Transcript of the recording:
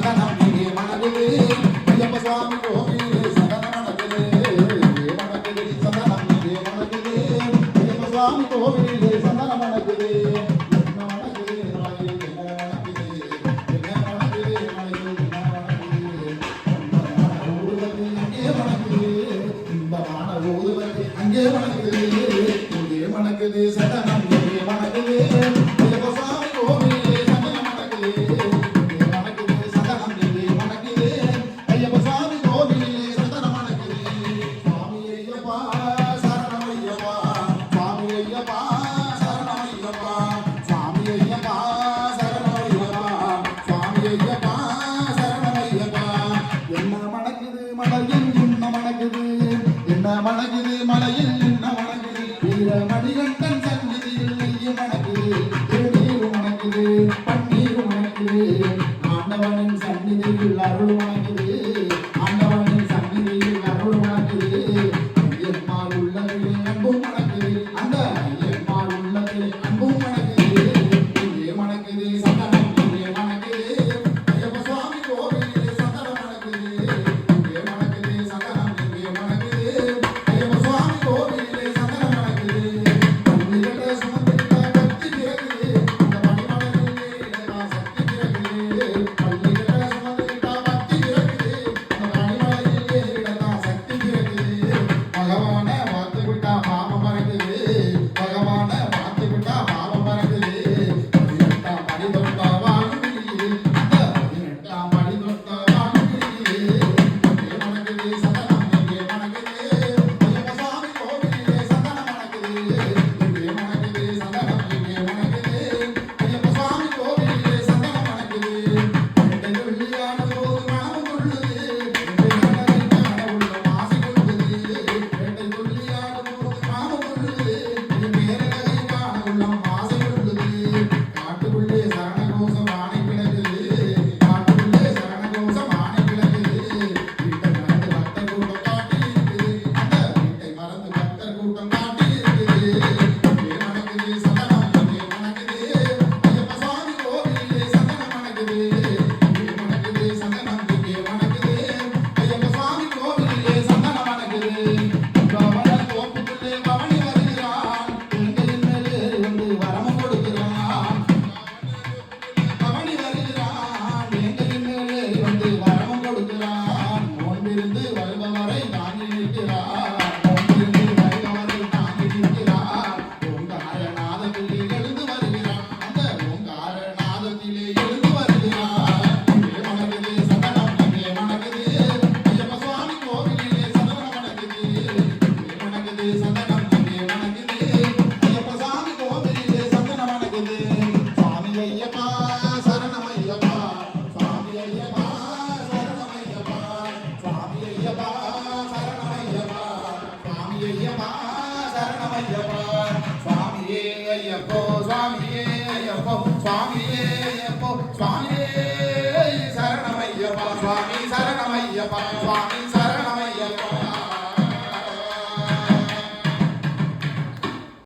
சந்தனம் இங்கே மணக்குது ஐயப்ப சுவாமி கோவிலே சந்தனம் மணக்குது மணக்குது சந்தனம் இங்கே மணக்குது ஐயப்ப சுவாமி கோவிலே சந்தனம் மணக்குது அங்கே மணக்குது இங்கே மணக்குது சந்தனம் இங்கே மணக்குது ஐயப்ப சுவாமி கோவிலே சந்தனம் மணக்குது இங்கே மணக்குது சந்தனம் இங்கே மணக்குது ஐயப்ப சுவாமி கோவிலே சந்தனம் மணக்குது சுவாமி ஐயப்பா சரணம் ஐயப்பா சுவாமி ஐயப்பா சரணம் ஐயப்பா சுவாமி ஐயப்பா சரணம் ஐயப்பா சுவாமி ஐயப்பா சரணம் ஐயப்பா என்ன மணக்குது மலையில் என்ன மணக்குது என்ன மணக்குது மலையில் என்ன மணக்குது வீரமணிகண்டன் சந்நிதியில் நெய்ய மணக்குது திருநீர் மணக்குது பன்னீர் மணக்குது ஆண்டவனின் சந்நிதியில் அருள் மணக்குது ஆண்டவனின் சந்நிதியில் அருள் மணக்குது ஐயன்மார் உள்ளதிலே அன்பும் மணக்குது அந்த ஐயன்மார் உள்ளதிலே அன்பும் மணக்குது இங்கே மணக்குது சந்தனம் இங்கே மணக்குது ஐயப்ப சுவாமி கோவிலே சந்தனம் மணக்குது இங்கே மணக்குது சந்தனம் இங்கே மணக்குது ஐயப்ப சுவாமி கோவிலே சந்தனம் மணக்குது பள்ளிகட்ட சுமந்திருந்த பக்தி பிறகுது அந்த பணிமலரிலே இடலாம் சக்தி பிறகுது பள்ளிகட்ட சுமந்திருந்த பக்தி பிறகுது அந்த பணிமலரிலே இடலாம் சக்தி பிறகுது பகவான பார்த்து விட்டா பாவம் மறக்குது பகவான பார்த்து விட்டா பாவம் மறக்குது 18ஆம் படி தொட்டா வாழும் விழியுது அந்த 18ஆம் படி தொட்டா வாழும் விழியுது இங்கே மணக்குது சந்தனம் இங்கே மணக்குது ஐயப்ப சுவாமி கோவிலே சந்தனம் மணக்குது இங்கே மணக்குது சந்தனம் இங்கே மணக்குது ஐயப்ப சுவாமி கோவிலே சந்தனம் மணக்குது இரட்டை வெள்ளியான போது மனமும் கொள்ளுது இரட்டை கண்ணனை காண உள்ள ஆசை கொள்ளுது இரட்டை வெள்ளியான போது மனமும் கொள்ளுது இது பேரழகை காண உள்ளம் ஆசை கொள்ளுது காட்டுக்குள்ளே சரணகோஷம் ஆணை கிடக்குது காட்டுக்குள்ளே சரணகோஷம் ஆணை கிடக்குது வீட்டை மறந்து பக்தர் கூட்டம் காட்டி இருக்குது அந்த வீட்டை மறந்து பக்தர் கூட்டம் காட்டி இருக்குது இங்கே மணக்குது சந்தனம் இங்கே மணக்குது ஐயப்ப சுவாமி கோவிலே சந்தனம் மணக்குது இங்கே மணக்குது சந்தனம் இங்கே மணக்குது ஐயப்ப சுவாமி கோவிலே சந்தனம் மணக்குது பவன தோப்புக்குள்ளே பவனி வருகிறான் எங்கையின் மேல் ஏறி வந்து வரமும் கொடுக்கிறான் பவனி வருகிறான் எங்கையின் மேல் ஏறி வந்து வரமும் கொடுக்கிறான் நோன்பிருந்து வருபவரை தாங்கி நிற்கிறார் நோன்பிருந்து வருபவரை தாங்கி நிற்கிறார் ஓங்கார நாதத்திலே எழுந்து வருகிறான் அந்த ஓங்கார நாதத்திலே எழுந்து வருகிறார் இங்கே மணக்குது சந்தனம் இங்கே மணக்குது ஐயப்ப சுவாமி கோவிலே சந்தனம் மணக்குது இங்கே மணக்குது சந்தனம் இங்கே மணக்குது ஐயப்ப சுவாமி கோவிலே சந்தனம் மணக்குது சுவாமி ஐயப்பா சரணம் ஐயப்பா சுவாமி ஐயப்பா சரணம் ஐயப்பா சுவாமி ஐயப்பா சரணம் ஐயப்பா சுவாமி ஐயப்பா சரணம் ஐயப்பா சுவாமியே ஐயப்போ சுவாமியே ஐயப்போ சுவாமி